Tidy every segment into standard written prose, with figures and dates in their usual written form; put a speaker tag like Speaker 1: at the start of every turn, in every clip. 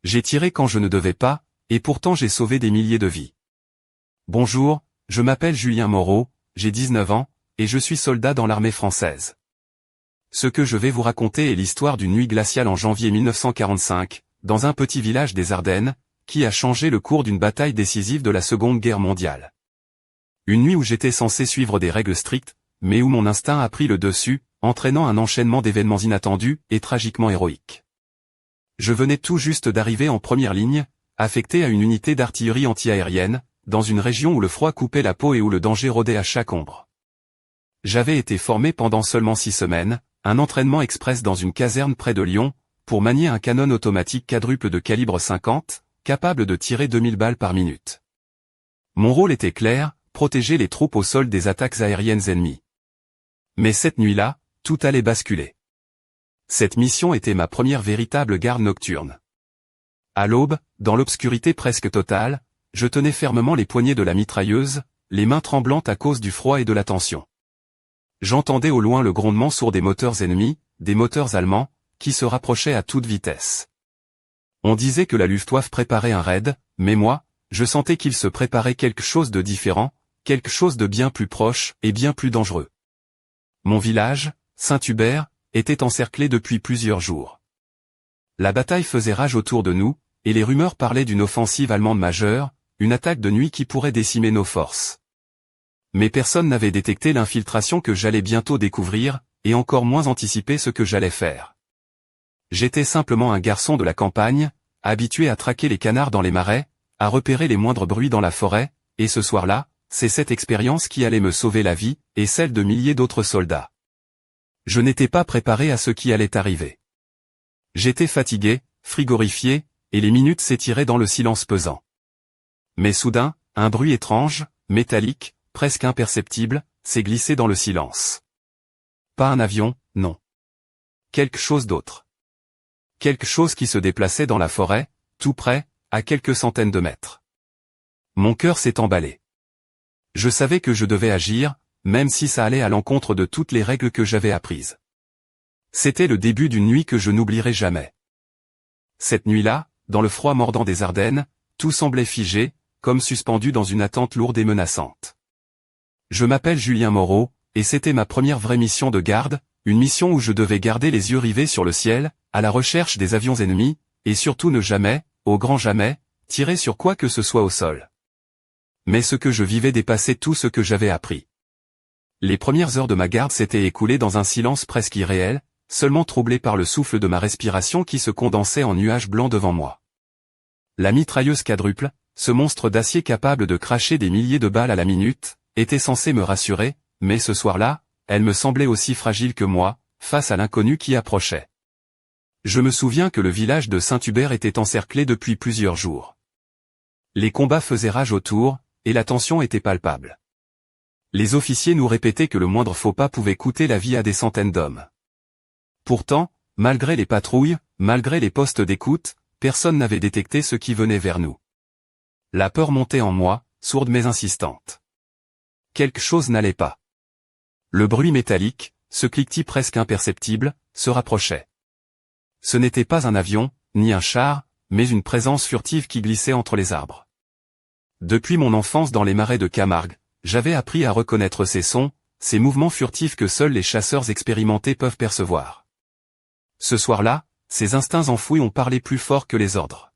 Speaker 1: J'ai tiré quand je ne devais pas, et pourtant j'ai sauvé des milliers de vies. Bonjour, je m'appelle Julien Moreau, j'ai 19 ans, et je suis soldat dans l'armée française. Ce que je vais vous raconter est l'histoire d'une nuit glaciale en janvier 1945, dans un petit village des Ardennes, qui a changé le cours d'une bataille décisive de la Seconde Guerre mondiale. Une nuit où j'étais censé suivre des règles strictes, mais où mon instinct a pris le dessus, entraînant un enchaînement d'événements inattendus et tragiquement héroïques. Je venais tout juste d'arriver en première ligne, affecté à une unité d'artillerie anti-aérienne, dans une région où le froid coupait la peau et où le danger rôdait à chaque ombre. J'avais été formé pendant seulement 6 semaines, un entraînement express dans une caserne près de Lyon, pour manier un canon automatique quadruple de calibre 50, capable de tirer 2000 balles par minute. Mon rôle était clair, protéger les troupes au sol des attaques aériennes ennemies. Mais cette nuit-là, tout allait basculer. Cette mission était ma première véritable garde nocturne. À l'aube, dans l'obscurité presque totale, je tenais fermement les poignets de la mitrailleuse, les mains tremblantes à cause du froid et de la tension. J'entendais au loin le grondement sourd des moteurs ennemis, des moteurs allemands, qui se rapprochaient à toute vitesse. On disait que la Luftwaffe préparait un raid, mais moi, je sentais qu'il se préparait quelque chose de différent, quelque chose de bien plus proche et bien plus dangereux. Mon village, Saint-Hubert, était encerclé depuis plusieurs jours. La bataille faisait rage autour de nous, et les rumeurs parlaient d'une offensive allemande majeure, une attaque de nuit qui pourrait décimer nos forces. Mais personne n'avait détecté l'infiltration que j'allais bientôt découvrir, et encore moins anticiper ce que j'allais faire. J'étais simplement un garçon de la campagne, habitué à traquer les canards dans les marais, à repérer les moindres bruits dans la forêt, et ce soir-là, c'est cette expérience qui allait me sauver la vie, et celle de milliers d'autres soldats. Je n'étais pas préparé à ce qui allait arriver. J'étais fatigué, frigorifié, et les minutes s'étiraient dans le silence pesant. Mais soudain, un bruit étrange, métallique, presque imperceptible, s'est glissé dans le silence. Pas un avion, non. Quelque chose d'autre. Quelque chose qui se déplaçait dans la forêt, tout près, à quelques centaines de mètres. Mon cœur s'est emballé. Je savais que je devais agir, même si ça allait à l'encontre de toutes les règles que j'avais apprises. C'était le début d'une nuit que je n'oublierai jamais. Cette nuit-là, dans le froid mordant des Ardennes, tout semblait figé, comme suspendu dans une attente lourde et menaçante. Je m'appelle Julien Moreau, et c'était ma première vraie mission de garde, une mission où je devais garder les yeux rivés sur le ciel, à la recherche des avions ennemis, et surtout ne jamais, au grand jamais, tirer sur quoi que ce soit au sol. Mais ce que je vivais dépassait tout ce que j'avais appris. Les premières heures de ma garde s'étaient écoulées dans un silence presque irréel, seulement troublé par le souffle de ma respiration qui se condensait en nuages blancs devant moi. La mitrailleuse quadruple, ce monstre d'acier capable de cracher des milliers de balles à la minute, était censée me rassurer, mais ce soir-là, elle me semblait aussi fragile que moi, face à l'inconnu qui approchait. Je me souviens que le village de Saint-Hubert était encerclé depuis plusieurs jours. Les combats faisaient rage autour, et la tension était palpable. Les officiers nous répétaient que le moindre faux pas pouvait coûter la vie à des centaines d'hommes. Pourtant, malgré les patrouilles, malgré les postes d'écoute, personne n'avait détecté ce qui venait vers nous. La peur montait en moi, sourde mais insistante. Quelque chose n'allait pas. Le bruit métallique, ce cliquetis presque imperceptible, se rapprochait. Ce n'était pas un avion, ni un char, mais une présence furtive qui glissait entre les arbres. Depuis mon enfance dans les marais de Camargue, j'avais appris à reconnaître ces sons, ces mouvements furtifs que seuls les chasseurs expérimentés peuvent percevoir. Ce soir-là, ces instincts enfouis ont parlé plus fort que les ordres.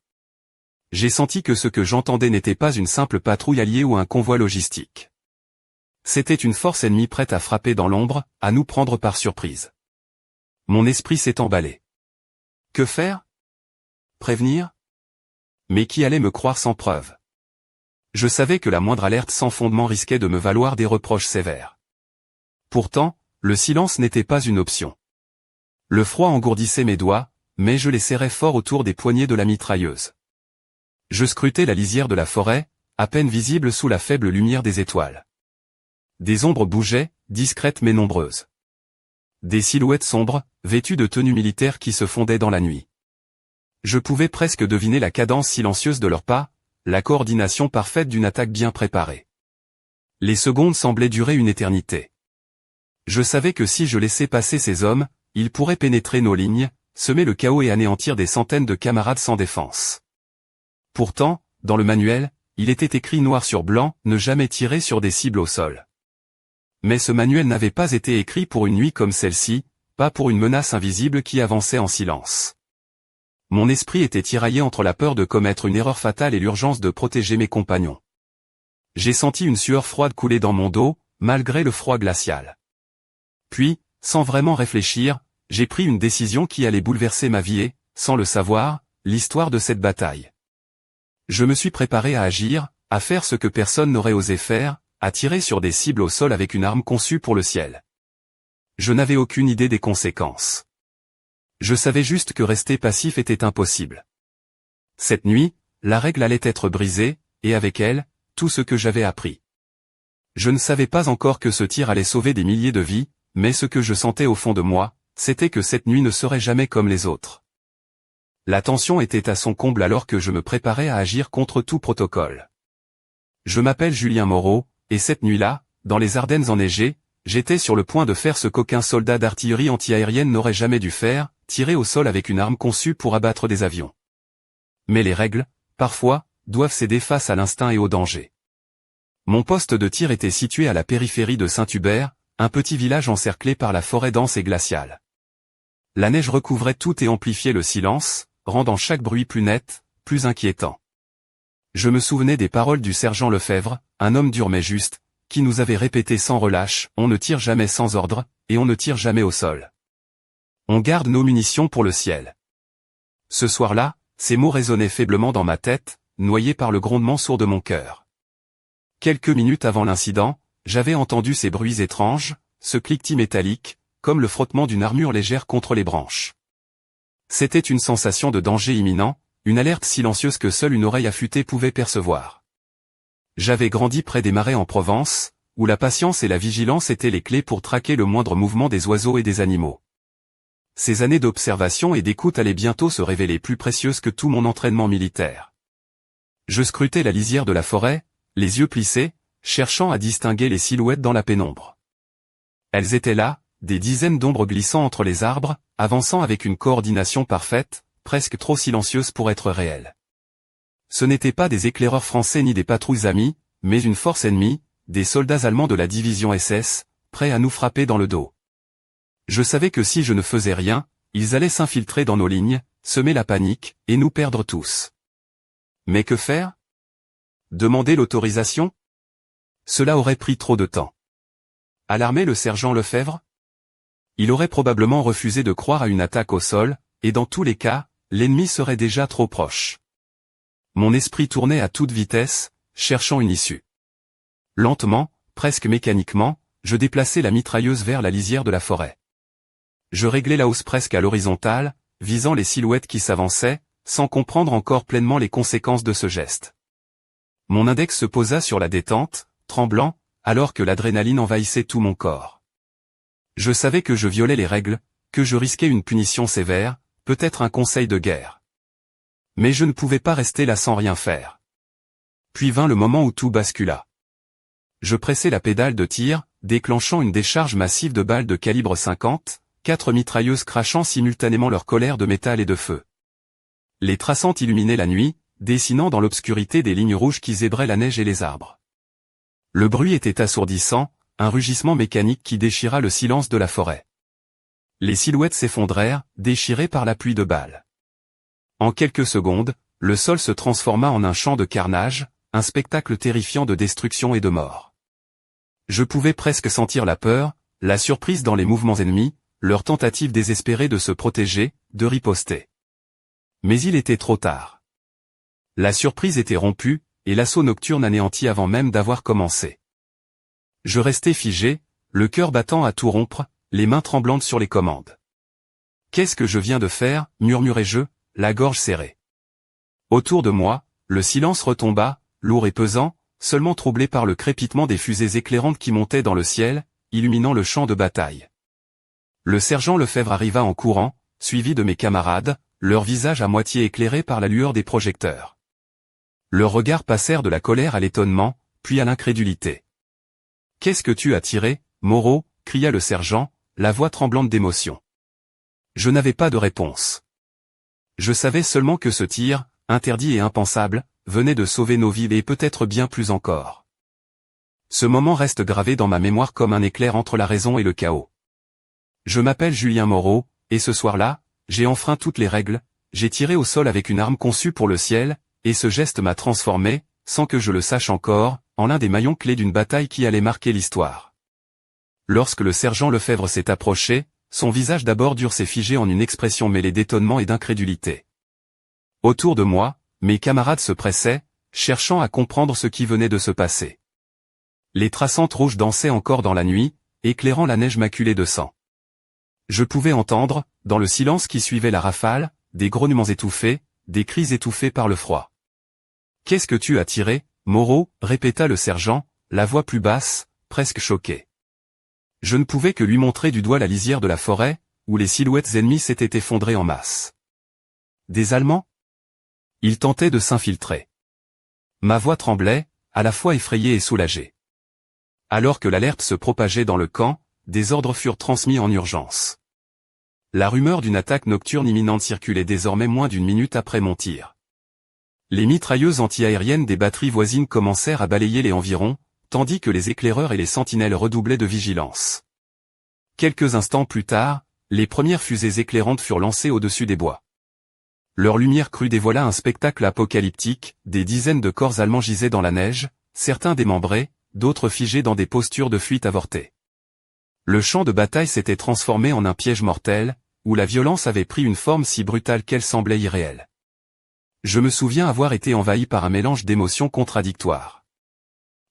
Speaker 1: J'ai senti que ce que j'entendais n'était pas une simple patrouille alliée ou un convoi logistique. C'était une force ennemie prête à frapper dans l'ombre, à nous prendre par surprise. Mon esprit s'est emballé. Que faire? Prévenir? Mais qui allait me croire sans preuve? Je savais que la moindre alerte sans fondement risquait de me valoir des reproches sévères. Pourtant, le silence n'était pas une option. Le froid engourdissait mes doigts, mais je les serrais fort autour des poignets de la mitrailleuse. Je scrutais la lisière de la forêt, à peine visible sous la faible lumière des étoiles. Des ombres bougeaient, discrètes mais nombreuses. Des silhouettes sombres, vêtues de tenues militaires qui se fondaient dans la nuit. Je pouvais presque deviner la cadence silencieuse de leurs pas, la coordination parfaite d'une attaque bien préparée. Les secondes semblaient durer une éternité. Je savais que si je laissais passer ces hommes, ils pourraient pénétrer nos lignes, semer le chaos et anéantir des centaines de camarades sans défense. Pourtant, dans le manuel, il était écrit noir sur blanc, ne jamais tirer sur des cibles au sol. Mais ce manuel n'avait pas été écrit pour une nuit comme celle-ci, pas pour une menace invisible qui avançait en silence. Mon esprit était tiraillé entre la peur de commettre une erreur fatale et l'urgence de protéger mes compagnons. J'ai senti une sueur froide couler dans mon dos, malgré le froid glacial. Puis, sans vraiment réfléchir, j'ai pris une décision qui allait bouleverser ma vie et, sans le savoir, l'histoire de cette bataille. Je me suis préparé à agir, à faire ce que personne n'aurait osé faire, à tirer sur des cibles au sol avec une arme conçue pour le ciel. Je n'avais aucune idée des conséquences. Je savais juste que rester passif était impossible. Cette nuit, la règle allait être brisée, et avec elle, tout ce que j'avais appris. Je ne savais pas encore que ce tir allait sauver des milliers de vies, mais ce que je sentais au fond de moi, c'était que cette nuit ne serait jamais comme les autres. La tension était à son comble alors que je me préparais à agir contre tout protocole. Je m'appelle Julien Moreau, et cette nuit-là, dans les Ardennes enneigées, j'étais sur le point de faire ce qu'aucun soldat d'artillerie anti-aérienne n'aurait jamais dû faire, tirer au sol avec une arme conçue pour abattre des avions. Mais les règles, parfois, doivent céder face à l'instinct et au danger. Mon poste de tir était situé à la périphérie de Saint-Hubert, un petit village encerclé par la forêt dense et glaciale. La neige recouvrait tout et amplifiait le silence, rendant chaque bruit plus net, plus inquiétant. Je me souvenais des paroles du sergent Lefebvre, un homme dur mais juste, qui nous avait répété sans relâche, on ne tire jamais sans ordre, et on ne tire jamais au sol. On garde nos munitions pour le ciel. Ce soir-là, ces mots résonnaient faiblement dans ma tête, noyés par le grondement sourd de mon cœur. Quelques minutes avant l'incident, j'avais entendu ces bruits étranges, ce cliquetis métallique, comme le frottement d'une armure légère contre les branches. C'était une sensation de danger imminent, une alerte silencieuse que seule une oreille affûtée pouvait percevoir. J'avais grandi près des marais en Provence, où la patience et la vigilance étaient les clés pour traquer le moindre mouvement des oiseaux et des animaux. Ces années d'observation et d'écoute allaient bientôt se révéler plus précieuses que tout mon entraînement militaire. Je scrutais la lisière de la forêt, les yeux plissés, cherchant à distinguer les silhouettes dans la pénombre. Elles étaient là, des dizaines d'ombres glissant entre les arbres, avançant avec une coordination parfaite, presque trop silencieuse pour être réelle. Ce n'étaient pas des éclaireurs français ni des patrouilles amies, mais une force ennemie, des soldats allemands de la division SS, prêts à nous frapper dans le dos. Je savais que si je ne faisais rien, ils allaient s'infiltrer dans nos lignes, semer la panique, et nous perdre tous. Mais que faire? Demander l'autorisation? Cela aurait pris trop de temps. Alarmer le sergent Lefebvre? Il aurait probablement refusé de croire à une attaque au sol, et dans tous les cas, l'ennemi serait déjà trop proche. Mon esprit tournait à toute vitesse, cherchant une issue. Lentement, presque mécaniquement, je déplaçais la mitrailleuse vers la lisière de la forêt. Je réglais la hausse presque à l'horizontale, visant les silhouettes qui s'avançaient, sans comprendre encore pleinement les conséquences de ce geste. Mon index se posa sur la détente, tremblant, alors que l'adrénaline envahissait tout mon corps. Je savais que je violais les règles, que je risquais une punition sévère, peut-être un conseil de guerre. Mais je ne pouvais pas rester là sans rien faire. Puis vint le moment où tout bascula. Je pressai la pédale de tir, déclenchant une décharge massive de balles de calibre 50, 4 mitrailleuses crachant simultanément leur colère de métal et de feu. Les traçantes illuminaient la nuit, dessinant dans l'obscurité des lignes rouges qui zébraient la neige et les arbres. Le bruit était assourdissant, un rugissement mécanique qui déchira le silence de la forêt. Les silhouettes s'effondrèrent, déchirées par la pluie de balles. En quelques secondes, le sol se transforma en un champ de carnage, un spectacle terrifiant de destruction et de mort. Je pouvais presque sentir la peur, la surprise dans les mouvements ennemis, leur tentative désespérée de se protéger, de riposter. Mais il était trop tard. La surprise était rompue, et l'assaut nocturne anéanti avant même d'avoir commencé. Je restais figé, le cœur battant à tout rompre, les mains tremblantes sur les commandes. « Qu'est-ce que je viens de faire » murmurai-je, la gorge serrée. Autour de moi, le silence retomba, lourd et pesant, seulement troublé par le crépitement des fusées éclairantes qui montaient dans le ciel, illuminant le champ de bataille. Le sergent Lefebvre arriva en courant, suivi de mes camarades, leurs visages à moitié éclairés par la lueur des projecteurs. Leurs regards passèrent de la colère à l'étonnement, puis à l'incrédulité. « Qu'est-ce que tu as tiré, Moreau » cria le sergent, la voix tremblante d'émotion. Je n'avais pas de réponse. Je savais seulement que ce tir, interdit et impensable, venait de sauver nos vies et peut-être bien plus encore. Ce moment reste gravé dans ma mémoire comme un éclair entre la raison et le chaos. Je m'appelle Julien Moreau, et ce soir-là, j'ai enfreint toutes les règles, j'ai tiré au sol avec une arme conçue pour le ciel, et ce geste m'a transformé, sans que je le sache encore, en l'un des maillons clés d'une bataille qui allait marquer l'histoire. Lorsque le sergent Lefebvre s'est approché, son visage d'abord dur s'est figé en une expression mêlée d'étonnement et d'incrédulité. Autour de moi, mes camarades se pressaient, cherchant à comprendre ce qui venait de se passer. Les traçantes rouges dansaient encore dans la nuit, éclairant la neige maculée de sang. Je pouvais entendre, dans le silence qui suivait la rafale, des grognements étouffés, des cris étouffés par le froid. « Qu'est-ce que tu as tiré, Moreau » répéta le sergent, la voix plus basse, presque choquée. Je ne pouvais que lui montrer du doigt la lisière de la forêt, où les silhouettes ennemies s'étaient effondrées en masse. Des Allemands ? Ils tentaient de s'infiltrer. Ma voix tremblait, à la fois effrayée et soulagée. Alors que l'alerte se propageait dans le camp, des ordres furent transmis en urgence. La rumeur d'une attaque nocturne imminente circulait désormais moins d'une minute après mon tir. Les mitrailleuses anti-aériennes des batteries voisines commencèrent à balayer les environs, tandis que les éclaireurs et les sentinelles redoublaient de vigilance. Quelques instants plus tard, les premières fusées éclairantes furent lancées au-dessus des bois. Leur lumière crue dévoila un spectacle apocalyptique, des dizaines de corps allemands gisaient dans la neige, certains démembrés, d'autres figés dans des postures de fuite avortées. Le champ de bataille s'était transformé en un piège mortel, où la violence avait pris une forme si brutale qu'elle semblait irréelle. Je me souviens avoir été envahi par un mélange d'émotions contradictoires.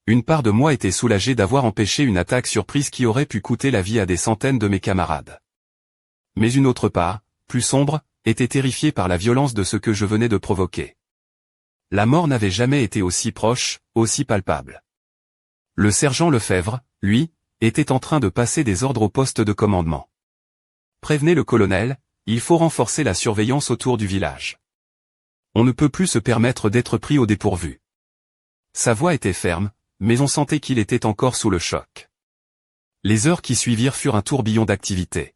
Speaker 1: Une part de moi était soulagée d'avoir empêché une attaque surprise qui aurait pu coûter la vie à des centaines de mes camarades. Mais une autre part, plus sombre, était terrifiée par la violence de ce que je venais de provoquer. La mort n'avait jamais été aussi proche, aussi palpable. Le sergent Lefebvre, lui, était en train de passer des ordres au poste de commandement. Prévenez le colonel, il faut renforcer la surveillance autour du village. On ne peut plus se permettre d'être pris au dépourvu. Sa voix était ferme, mais on sentait qu'il était encore sous le choc. Les heures qui suivirent furent un tourbillon d'activités.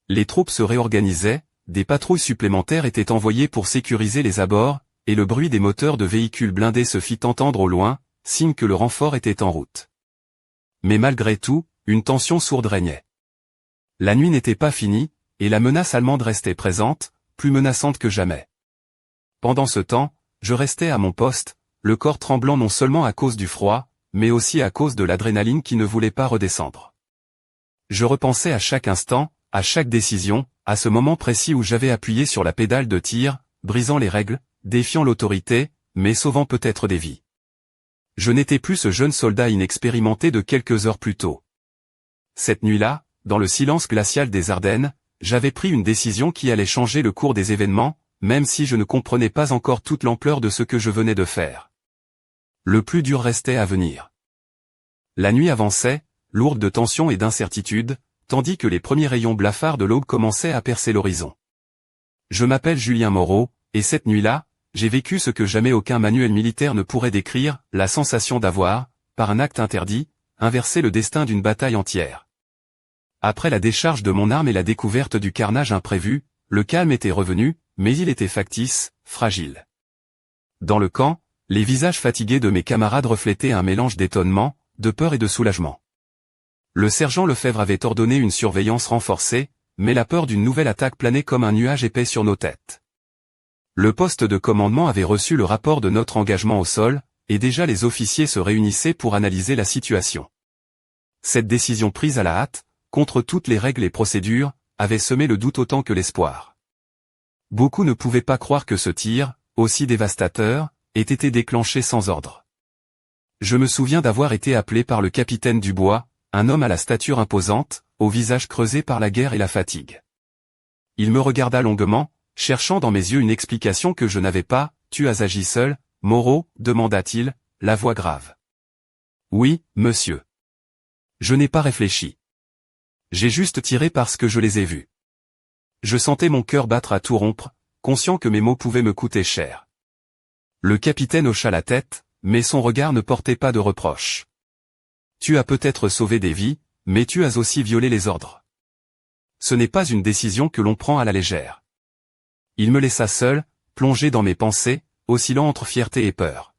Speaker 1: Les troupes se réorganisaient, des patrouilles supplémentaires étaient envoyées pour sécuriser les abords, et le bruit des moteurs de véhicules blindés se fit entendre au loin, signe que le renfort était en route. Mais malgré tout, une tension sourde régnait. La nuit n'était pas finie, et la menace allemande restait présente, plus menaçante que jamais. Pendant ce temps, je restais à mon poste, le corps tremblant non seulement à cause du froid, mais aussi à cause de l'adrénaline qui ne voulait pas redescendre. Je repensais à chaque instant, à chaque décision, à ce moment précis où j'avais appuyé sur la pédale de tir, brisant les règles, défiant l'autorité, mais sauvant peut-être des vies. Je n'étais plus ce jeune soldat inexpérimenté de quelques heures plus tôt. Cette nuit-là, dans le silence glacial des Ardennes, j'avais pris une décision qui allait changer le cours des événements, même si je ne comprenais pas encore toute l'ampleur de ce que je venais de faire. Le plus dur restait à venir. La nuit avançait, lourde de tension et d'incertitude, tandis que les premiers rayons blafards de l'aube commençaient à percer l'horizon. Je m'appelle Julien Moreau, et cette nuit-là, j'ai vécu ce que jamais aucun manuel militaire ne pourrait décrire, la sensation d'avoir, par un acte interdit, inversé le destin d'une bataille entière. Après la décharge de mon arme et la découverte du carnage imprévu, le calme était revenu, mais il était factice, fragile. Dans le camp, les visages fatigués de mes camarades reflétaient un mélange d'étonnement, de peur et de soulagement. Le sergent Lefebvre avait ordonné une surveillance renforcée, mais la peur d'une nouvelle attaque planait comme un nuage épais sur nos têtes. Le poste de commandement avait reçu le rapport de notre engagement au sol, et déjà les officiers se réunissaient pour analyser la situation. Cette décision prise à la hâte, contre toutes les règles et procédures, avait semé le doute autant que l'espoir. Beaucoup ne pouvaient pas croire que ce tir, aussi dévastateur, ait été déclenché sans ordre. Je me souviens d'avoir été appelé par le capitaine Dubois, un homme à la stature imposante, au visage creusé par la guerre et la fatigue. Il me regarda longuement, cherchant dans mes yeux une explication que je n'avais pas. « Tu as agi seul, Moreau ?» demanda-t-il, la voix grave. « Oui, monsieur. Je n'ai pas réfléchi. J'ai juste tiré parce que je les ai vus. » Je sentais mon cœur battre à tout rompre, conscient que mes mots pouvaient me coûter cher. Le capitaine hocha la tête, mais son regard ne portait pas de reproche. « Tu as peut-être sauvé des vies, mais tu as aussi violé les ordres. » Ce n'est pas une décision que l'on prend à la légère. Il me laissa seul, plongé dans mes pensées, oscillant entre fierté et peur.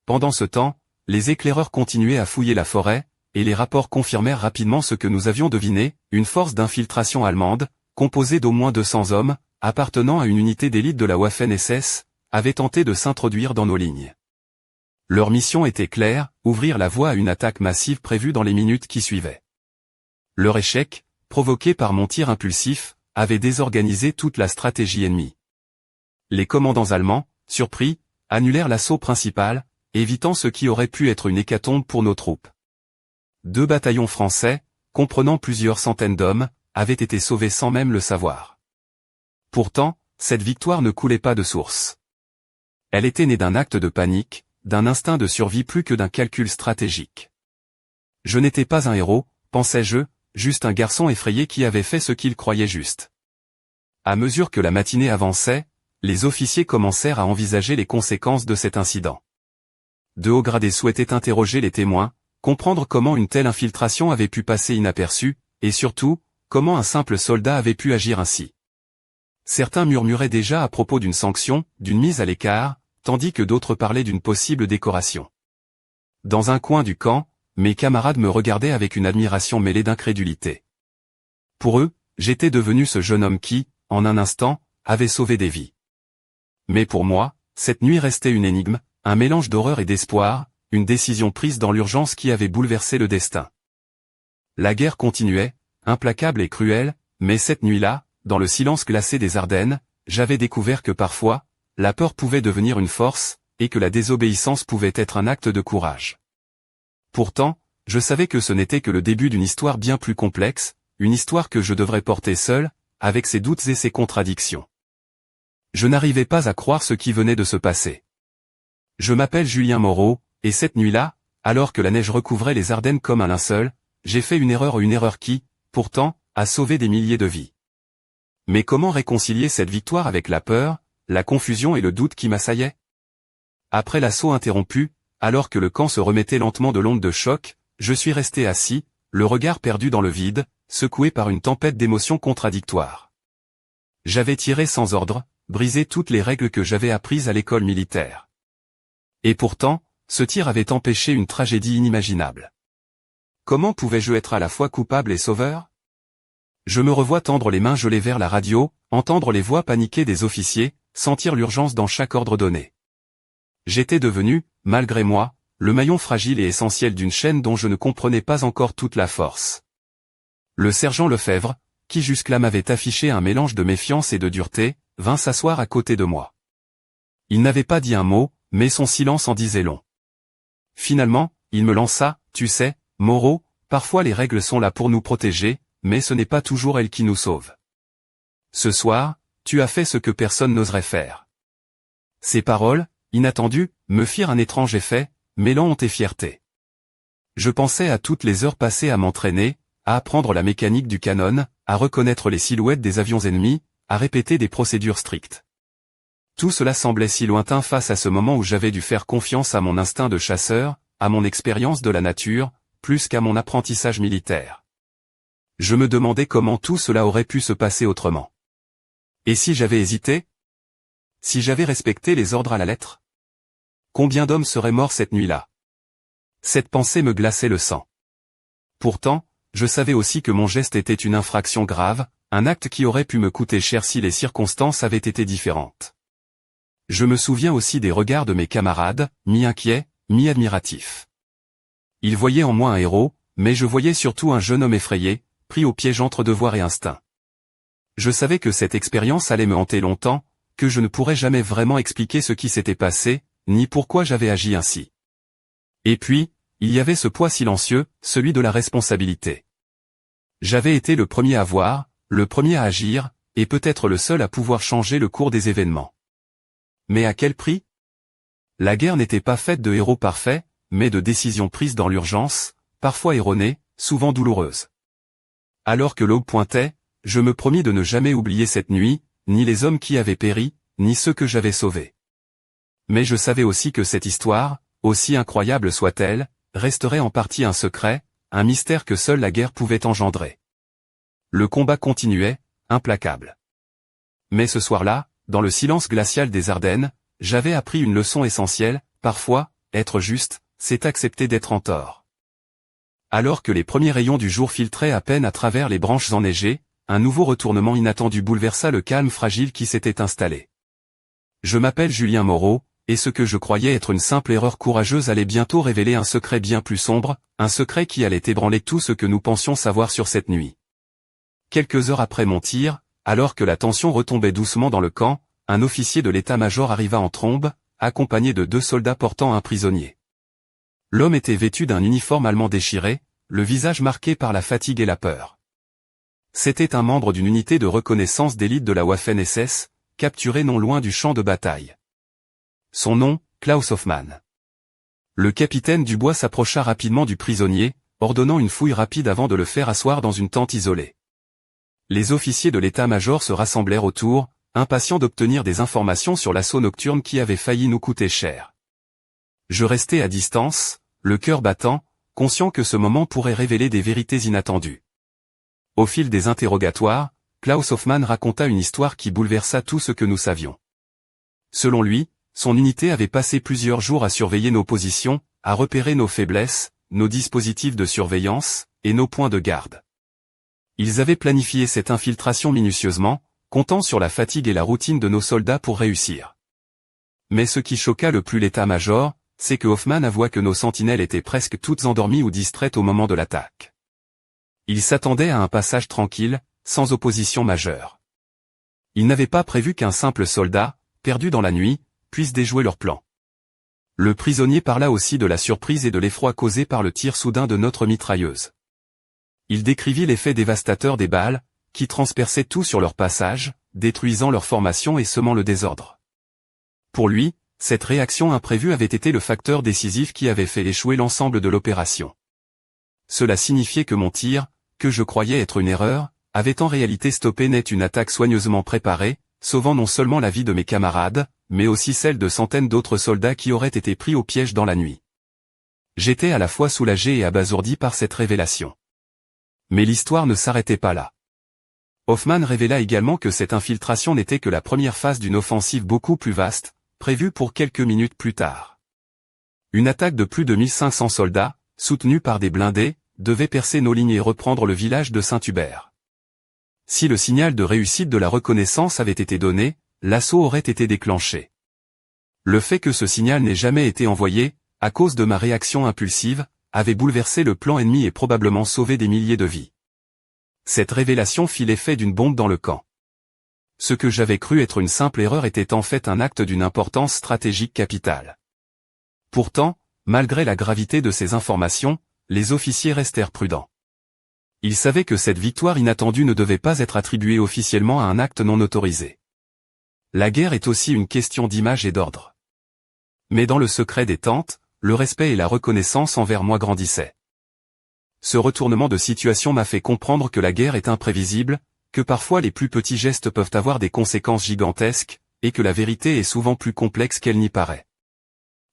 Speaker 1: Pendant ce temps, les éclaireurs continuaient à fouiller la forêt, et les rapports confirmèrent rapidement ce que nous avions deviné, une force d'infiltration allemande, composée d'au moins 200 hommes, appartenant à une unité d'élite de la Waffen-SS, avait tenté de s'introduire dans nos lignes. Leur mission était claire, ouvrir la voie à une attaque massive prévue dans les minutes qui suivaient. Leur échec, provoqué par mon tir impulsif, avait désorganisé toute la stratégie ennemie. Les commandants allemands, surpris, annulèrent l'assaut principal, évitant ce qui aurait pu être une hécatombe pour nos troupes. 2 bataillons français, comprenant plusieurs centaines d'hommes, avaient été sauvés sans même le savoir. Pourtant, cette victoire ne coulait pas de source. Elle était née d'un acte de panique, d'un instinct de survie plus que d'un calcul stratégique. Je n'étais pas un héros, pensais-je, juste un garçon effrayé qui avait fait ce qu'il croyait juste. À mesure que la matinée avançait, les officiers commencèrent à envisager les conséquences de cet incident. De hauts gradés souhaitaient interroger les témoins, comprendre comment une telle infiltration avait pu passer inaperçue, et surtout, comment un simple soldat avait pu agir ainsi. Certains murmuraient déjà à propos d'une sanction, d'une mise à l'écart, tandis que d'autres parlaient d'une possible décoration. Dans un coin du camp, mes camarades me regardaient avec une admiration mêlée d'incrédulité. Pour eux, j'étais devenu ce jeune homme qui, en un instant, avait sauvé des vies. Mais pour moi, cette nuit restait une énigme, un mélange d'horreur et d'espoir, une décision prise dans l'urgence qui avait bouleversé le destin. La guerre continuait, implacable et cruelle, mais cette nuit-là, dans le silence glacé des Ardennes, j'avais découvert que parfois, la peur pouvait devenir une force, et que la désobéissance pouvait être un acte de courage. Pourtant, je savais que ce n'était que le début d'une histoire bien plus complexe, une histoire que je devrais porter seul, avec ses doutes et ses contradictions. Je n'arrivais pas à croire ce qui venait de se passer. Je m'appelle Julien Moreau, et cette nuit-là, alors que la neige recouvrait les Ardennes comme un linceul, j'ai fait une erreur qui, pourtant, a sauvé des milliers de vies. Mais comment réconcilier cette victoire avec la peur, la confusion et le doute qui m'assaillaient? Après l'assaut interrompu, alors que le camp se remettait lentement de l'onde de choc, je suis resté assis, le regard perdu dans le vide, secoué par une tempête d'émotions contradictoires. J'avais tiré sans ordre, brisé toutes les règles que j'avais apprises à l'école militaire. Et pourtant, ce tir avait empêché une tragédie inimaginable. Comment pouvais-je être à la fois coupable et sauveur? Je me revois tendre les mains gelées vers la radio, entendre les voix paniquées des officiers, sentir l'urgence dans chaque ordre donné. J'étais devenu, malgré moi, le maillon fragile et essentiel d'une chaîne dont je ne comprenais pas encore toute la force. Le sergent Lefebvre, qui jusque-là m'avait affiché un mélange de méfiance et de dureté, vint s'asseoir à côté de moi. Il n'avait pas dit un mot, mais son silence en disait long. Finalement, il me lança, « Tu sais, Moreau, parfois les règles sont là pour nous protéger, mais ce n'est pas toujours elles qui nous sauvent. Ce soir, tu as fait ce que personne n'oserait faire. » Ces paroles, inattendues, me firent un étrange effet, mêlant honte et fierté. Je pensais à toutes les heures passées à m'entraîner, à apprendre la mécanique du canon, à reconnaître les silhouettes des avions ennemis, à répéter des procédures strictes. Tout cela semblait si lointain face à ce moment où j'avais dû faire confiance à mon instinct de chasseur, à mon expérience de la nature, plus qu'à mon apprentissage militaire. Je me demandais comment tout cela aurait pu se passer autrement. Et si j'avais hésité? Si j'avais respecté les ordres à la lettre? Combien d'hommes seraient morts cette nuit-là? Cette pensée me glaçait le sang. Pourtant, je savais aussi que mon geste était une infraction grave, un acte qui aurait pu me coûter cher si les circonstances avaient été différentes. Je me souviens aussi des regards de mes camarades, mi-inquiets, mi-admiratifs. Ils voyaient en moi un héros, mais je voyais surtout un jeune homme effrayé, pris au piège entre devoir et instinct. Je savais que cette expérience allait me hanter longtemps, que je ne pourrais jamais vraiment expliquer ce qui s'était passé, ni pourquoi j'avais agi ainsi. Et puis, il y avait ce poids silencieux, celui de la responsabilité. J'avais été le premier à voir, le premier à agir, et peut-être le seul à pouvoir changer le cours des événements. Mais à quel prix? La guerre n'était pas faite de héros parfaits, mais de décisions prises dans l'urgence, parfois erronées, souvent douloureuses. Alors que l'aube pointait, je me promis de ne jamais oublier cette nuit, ni les hommes qui avaient péri, ni ceux que j'avais sauvés. Mais je savais aussi que cette histoire, aussi incroyable soit-elle, resterait en partie un secret, un mystère que seule la guerre pouvait engendrer. Le combat continuait, implacable. Mais ce soir-là, dans le silence glacial des Ardennes, j'avais appris une leçon essentielle, parfois, être juste, c'est accepter d'être en tort. Alors que les premiers rayons du jour filtraient à peine à travers les branches enneigées, un nouveau retournement inattendu bouleversa le calme fragile qui s'était installé. Je m'appelle Julien Moreau, et ce que je croyais être une simple erreur courageuse allait bientôt révéler un secret bien plus sombre, un secret qui allait ébranler tout ce que nous pensions savoir sur cette nuit. Quelques heures après mon tir, alors que la tension retombait doucement dans le camp, un officier de l'état-major arriva en trombe, accompagné de 2 soldats portant un prisonnier. L'homme était vêtu d'un uniforme allemand déchiré, le visage marqué par la fatigue et la peur. C'était un membre d'une unité de reconnaissance d'élite de la Waffen-SS, capturé non loin du champ de bataille. Son nom, Klaus Hoffmann. Le capitaine Dubois s'approcha rapidement du prisonnier, ordonnant une fouille rapide avant de le faire asseoir dans une tente isolée. Les officiers de l'état-major se rassemblèrent autour, impatients d'obtenir des informations sur l'assaut nocturne qui avait failli nous coûter cher. Je restais à distance, le cœur battant, conscient que ce moment pourrait révéler des vérités inattendues. Au fil des interrogatoires, Klaus Hoffmann raconta une histoire qui bouleversa tout ce que nous savions. Selon lui, son unité avait passé plusieurs jours à surveiller nos positions, à repérer nos faiblesses, nos dispositifs de surveillance, et nos points de garde. Ils avaient planifié cette infiltration minutieusement, comptant sur la fatigue et la routine de nos soldats pour réussir. Mais ce qui choqua le plus l'état-major, c'est que Hoffmann avoua que nos sentinelles étaient presque toutes endormies ou distraites au moment de l'attaque. Il s'attendait à un passage tranquille, sans opposition majeure. Il n'avait pas prévu qu'un simple soldat, perdu dans la nuit, puisse déjouer leur plan. Le prisonnier parla aussi de la surprise et de l'effroi causé par le tir soudain de notre mitrailleuse. Il décrivit l'effet dévastateur des balles, qui transperçaient tout sur leur passage, détruisant leur formation et semant le désordre. Pour lui, cette réaction imprévue avait été le facteur décisif qui avait fait échouer l'ensemble de l'opération. Cela signifiait que mon tir, que je croyais être une erreur, avait en réalité stoppé net une attaque soigneusement préparée, sauvant non seulement la vie de mes camarades, mais aussi celle de centaines d'autres soldats qui auraient été pris au piège dans la nuit. J'étais à la fois soulagé et abasourdi par cette révélation. Mais l'histoire ne s'arrêtait pas là. Hoffmann révéla également que cette infiltration n'était que la première phase d'une offensive beaucoup plus vaste, prévue pour quelques minutes plus tard. Une attaque de plus de 1500 soldats, soutenue par des blindés, devait percer nos lignes et reprendre le village de Saint-Hubert. Si le signal de réussite de la reconnaissance avait été donné, l'assaut aurait été déclenché. Le fait que ce signal n'ait jamais été envoyé, à cause de ma réaction impulsive, avait bouleversé le plan ennemi et probablement sauvé des milliers de vies. Cette révélation fit l'effet d'une bombe dans le camp. Ce que j'avais cru être une simple erreur était en fait un acte d'une importance stratégique capitale. Pourtant, malgré la gravité de ces informations, les officiers restèrent prudents. Ils savaient que cette victoire inattendue ne devait pas être attribuée officiellement à un acte non autorisé. La guerre est aussi une question d'image et d'ordre. Mais dans le secret des tentes, le respect et la reconnaissance envers moi grandissaient. Ce retournement de situation m'a fait comprendre que la guerre est imprévisible, que parfois les plus petits gestes peuvent avoir des conséquences gigantesques, et que la vérité est souvent plus complexe qu'elle n'y paraît.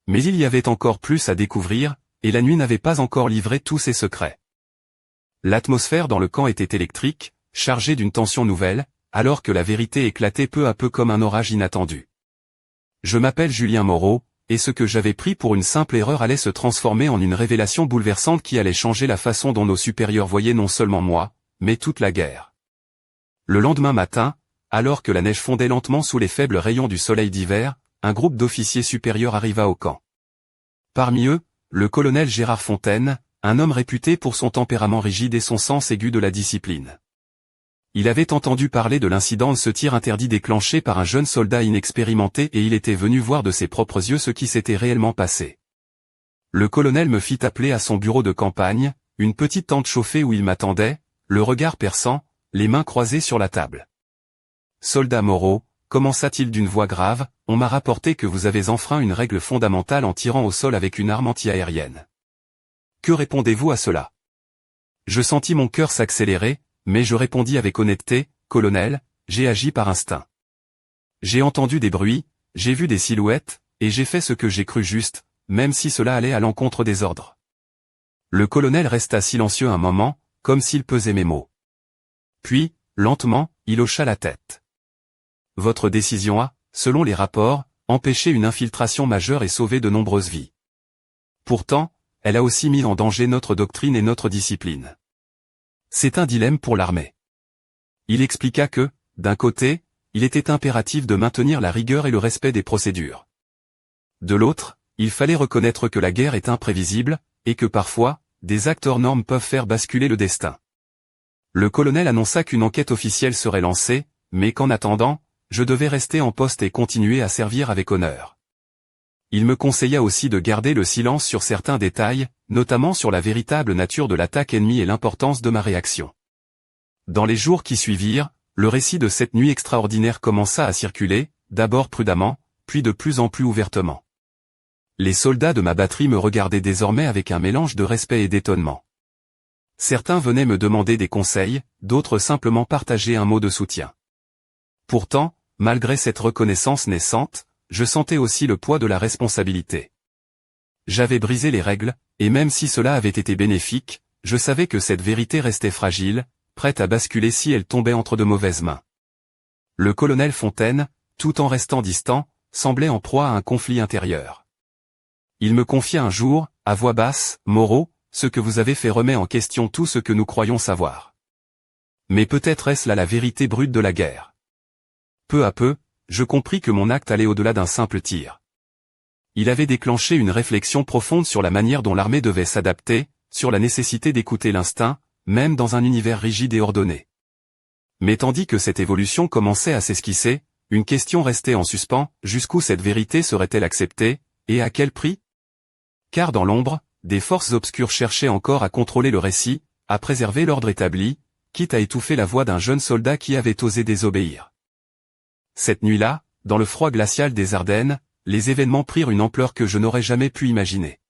Speaker 1: Mais il y avait encore plus à découvrir, et la nuit n'avait pas encore livré tous ses secrets. L'atmosphère dans le camp était électrique, chargée d'une tension nouvelle, alors que la vérité éclatait peu à peu comme un orage inattendu. Je m'appelle Julien Moreau, et ce que j'avais pris pour une simple erreur allait se transformer en une révélation bouleversante qui allait changer la façon dont nos supérieurs voyaient non seulement moi, mais toute la guerre. Le lendemain matin, alors que la neige fondait lentement sous les faibles rayons du soleil d'hiver, un groupe d'officiers supérieurs arriva au camp. Parmi eux, le colonel Gérard Fontaine, un homme réputé pour son tempérament rigide et son sens aigu de la discipline. Il avait entendu parler de l'incident de ce tir interdit déclenché par un jeune soldat inexpérimenté et il était venu voir de ses propres yeux ce qui s'était réellement passé. Le colonel me fit appeler à son bureau de campagne, une petite tente chauffée où il m'attendait, le regard perçant, les mains croisées sur la table. « Soldat Moreau », commença-t-il d'une voix grave, « on m'a rapporté que vous avez enfreint une règle fondamentale en tirant au sol avec une arme anti-aérienne. Que répondez-vous à cela ?» Je sentis mon cœur s'accélérer, mais je répondis avec honnêteté, « Colonel, j'ai agi par instinct. J'ai entendu des bruits, j'ai vu des silhouettes, et j'ai fait ce que j'ai cru juste, même si cela allait à l'encontre des ordres. » Le colonel resta silencieux un moment, comme s'il pesait mes mots. Puis, lentement, il hocha la tête. Votre décision a, selon les rapports, empêché une infiltration majeure et sauvé de nombreuses vies. Pourtant, elle a aussi mis en danger notre doctrine et notre discipline. C'est un dilemme pour l'armée. Il expliqua que, d'un côté, il était impératif de maintenir la rigueur et le respect des procédures. De l'autre, il fallait reconnaître que la guerre est imprévisible, et que parfois, des actes hors normes peuvent faire basculer le destin. Le colonel annonça qu'une enquête officielle serait lancée, mais qu'en attendant, je devais rester en poste et continuer à servir avec honneur. Il me conseilla aussi de garder le silence sur certains détails, notamment sur la véritable nature de l'attaque ennemie et l'importance de ma réaction. Dans les jours qui suivirent, le récit de cette nuit extraordinaire commença à circuler, d'abord prudemment, puis de plus en plus ouvertement. Les soldats de ma batterie me regardaient désormais avec un mélange de respect et d'étonnement. Certains venaient me demander des conseils, d'autres simplement partager un mot de soutien. Pourtant, malgré cette reconnaissance naissante, je sentais aussi le poids de la responsabilité. J'avais brisé les règles, et même si cela avait été bénéfique, je savais que cette vérité restait fragile, prête à basculer si elle tombait entre de mauvaises mains. Le colonel Fontaine, tout en restant distant, semblait en proie à un conflit intérieur. Il me confia un jour, à voix basse, « Moreau, ce que vous avez fait remet en question tout ce que nous croyons savoir. Mais peut-être est-ce là la vérité brute de la guerre. » Peu à peu, je compris que mon acte allait au-delà d'un simple tir. Il avait déclenché une réflexion profonde sur la manière dont l'armée devait s'adapter, sur la nécessité d'écouter l'instinct, même dans un univers rigide et ordonné. Mais tandis que cette évolution commençait à s'esquisser, une question restait en suspens, jusqu'où cette vérité serait-elle acceptée, et à quel prix? Car dans l'ombre, des forces obscures cherchaient encore à contrôler le récit, à préserver l'ordre établi, quitte à étouffer la voix d'un jeune soldat qui avait osé désobéir. Cette nuit-là, dans le froid glacial des Ardennes, les événements prirent une ampleur que je n'aurais jamais pu imaginer.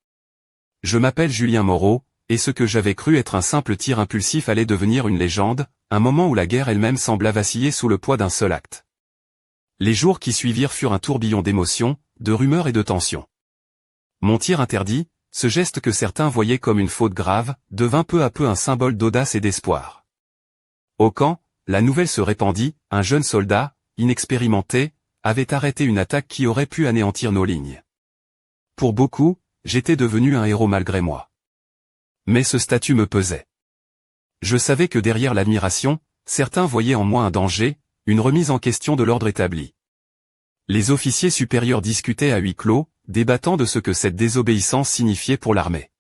Speaker 1: Je m'appelle Julien Moreau, et ce que j'avais cru être un simple tir impulsif allait devenir une légende, un moment où la guerre elle-même sembla vaciller sous le poids d'un seul acte. Les jours qui suivirent furent un tourbillon d'émotions, de rumeurs et de tensions. Mon tir interdit, ce geste que certains voyaient comme une faute grave, devint peu à peu un symbole d'audace et d'espoir. Au camp, la nouvelle se répandit, un jeune soldat, inexpérimenté, avait arrêté une attaque qui aurait pu anéantir nos lignes. Pour beaucoup, j'étais devenu un héros malgré moi. Mais ce statut me pesait. Je savais que derrière l'admiration, certains voyaient en moi un danger, une remise en question de l'ordre établi. Les officiers supérieurs discutaient à huis clos, débattant de ce que cette désobéissance signifiait pour l'armée.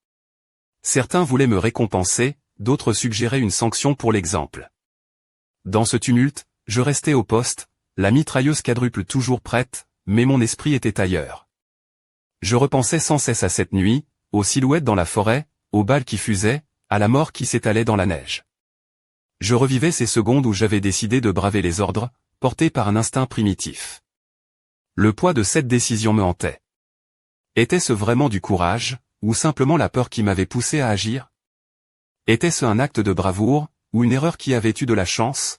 Speaker 1: Certains voulaient me récompenser, d'autres suggéraient une sanction pour l'exemple. Dans ce tumulte, je restais au poste, la mitrailleuse quadruple toujours prête, mais mon esprit était ailleurs. Je repensais sans cesse à cette nuit, aux silhouettes dans la forêt, aux balles qui fusaient, à la mort qui s'étalait dans la neige. Je revivais ces secondes où j'avais décidé de braver les ordres, porté par un instinct primitif. Le poids de cette décision me hantait. Était-ce vraiment du courage, ou simplement la peur qui m'avait poussé à agir? Était-ce un acte de bravoure, ou une erreur qui avait eu de la chance?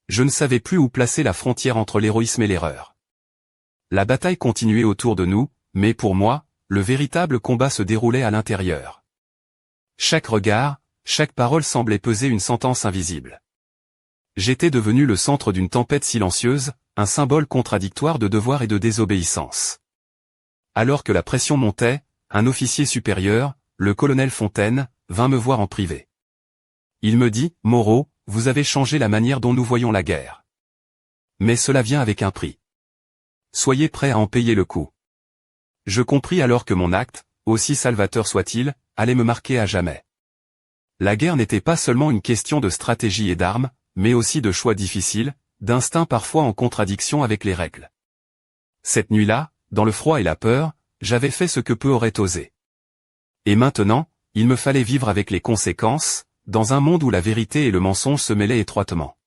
Speaker 1: Je ne savais plus où placer la frontière entre l'héroïsme et l'erreur. La bataille continuait autour de nous, mais pour moi, le véritable combat se déroulait à l'intérieur. Chaque regard, chaque parole semblait peser une sentence invisible. J'étais devenu le centre d'une tempête silencieuse, un symbole contradictoire de devoir et de désobéissance. Alors que la pression montait, un officier supérieur, le colonel Fontaine, vint me voir en privé. Il me dit, « Moreau, vous avez changé la manière dont nous voyons la guerre. Mais cela vient avec un prix. Soyez prêts à en payer le coût. » Je compris alors que mon acte, aussi salvateur soit-il, allait me marquer à jamais. La guerre n'était pas seulement une question de stratégie et d'armes, mais aussi de choix difficiles, d'instinct parfois en contradiction avec les règles. Cette nuit-là, dans le froid et la peur, j'avais fait ce que peu auraient osé. Et maintenant, il me fallait vivre avec les conséquences, dans un monde où la vérité et le mensonge se mêlaient étroitement.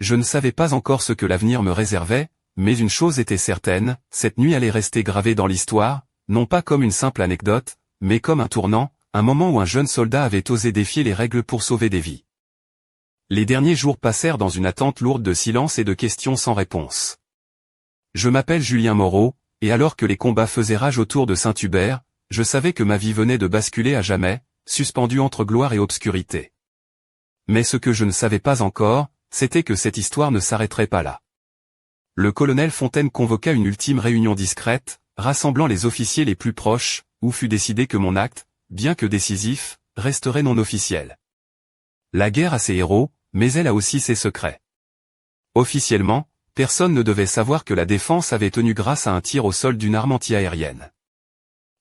Speaker 1: Je ne savais pas encore ce que l'avenir me réservait, mais une chose était certaine, cette nuit allait rester gravée dans l'histoire, non pas comme une simple anecdote, mais comme un tournant, un moment où un jeune soldat avait osé défier les règles pour sauver des vies. Les derniers jours passèrent dans une attente lourde de silence et de questions sans réponse. Je m'appelle Julien Moreau, et alors que les combats faisaient rage autour de Saint-Hubert, je savais que ma vie venait de basculer à jamais, suspendue entre gloire et obscurité. Mais ce que je ne savais pas encore, c'était que cette histoire ne s'arrêterait pas là. Le colonel Fontaine convoqua une ultime réunion discrète, rassemblant les officiers les plus proches, où fut décidé que mon acte, bien que décisif, resterait non officiel. La guerre a ses héros, mais elle a aussi ses secrets. Officiellement, personne ne devait savoir que la défense avait tenu grâce à un tir au sol d'une arme anti-aérienne.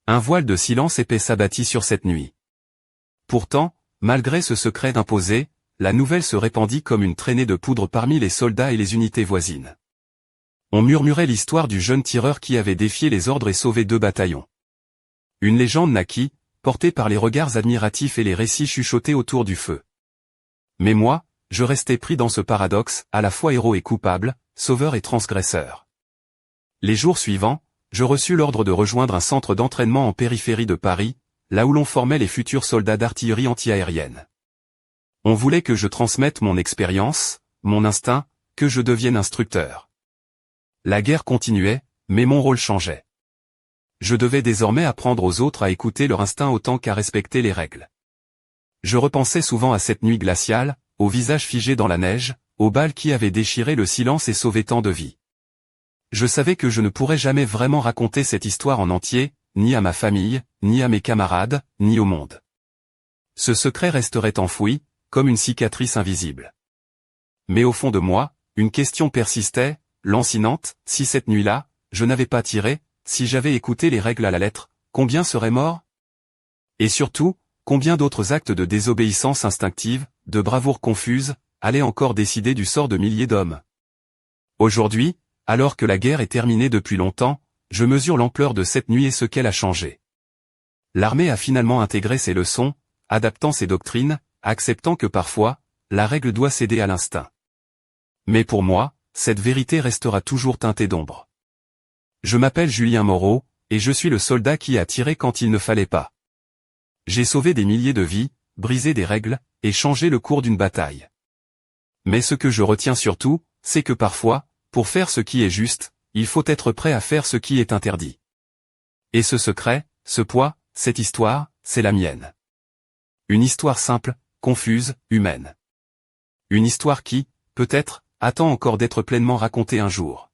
Speaker 1: Un voile de silence épais s'abattit sur cette nuit. Pourtant, malgré ce secret imposé, la nouvelle se répandit comme une traînée de poudre parmi les soldats et les unités voisines. On murmurait l'histoire du jeune tireur qui avait défié les ordres et sauvé 2 bataillons. Une légende naquit, portée par les regards admiratifs et les récits chuchotés autour du feu. Mais moi, je restais pris dans ce paradoxe, à la fois héros et coupable, sauveur et transgresseur. Les jours suivants, je reçus l'ordre de rejoindre un centre d'entraînement en périphérie de Paris, là où l'on formait les futurs soldats d'artillerie anti-aérienne. On voulait que je transmette mon expérience, mon instinct, que je devienne instructeur. La guerre continuait, mais mon rôle changeait. Je devais désormais apprendre aux autres à écouter leur instinct autant qu'à respecter les règles. Je repensais souvent à cette nuit glaciale, au visage figé dans la neige, aux balles qui avaient déchiré le silence et sauvé tant de vies. Je savais que je ne pourrais jamais vraiment raconter cette histoire en entier, ni à ma famille, ni à mes camarades, ni au monde. Ce secret resterait enfoui, comme une cicatrice invisible. Mais au fond de moi, une question persistait, lancinante: si cette nuit-là, je n'avais pas tiré, si j'avais écouté les règles à la lettre, combien seraient morts? Et surtout, combien d'autres actes de désobéissance instinctive, de bravoure confuse, allaient encore décider du sort de milliers d'hommes? Aujourd'hui, alors que la guerre est terminée depuis longtemps, je mesure l'ampleur de cette nuit et ce qu'elle a changé. L'armée a finalement intégré ses leçons, adaptant ses doctrines, acceptant que parfois, la règle doit céder à l'instinct. Mais pour moi, cette vérité restera toujours teintée d'ombre. Je m'appelle Julien Moreau, et je suis le soldat qui a tiré quand il ne fallait pas. J'ai sauvé des milliers de vies, brisé des règles, et changé le cours d'une bataille. Mais ce que je retiens surtout, c'est que parfois, pour faire ce qui est juste, il faut être prêt à faire ce qui est interdit. Et ce secret, ce poids, cette histoire, c'est la mienne. Une histoire simple, confuse, humaine. Une histoire qui, peut-être, attend encore d'être pleinement racontée un jour.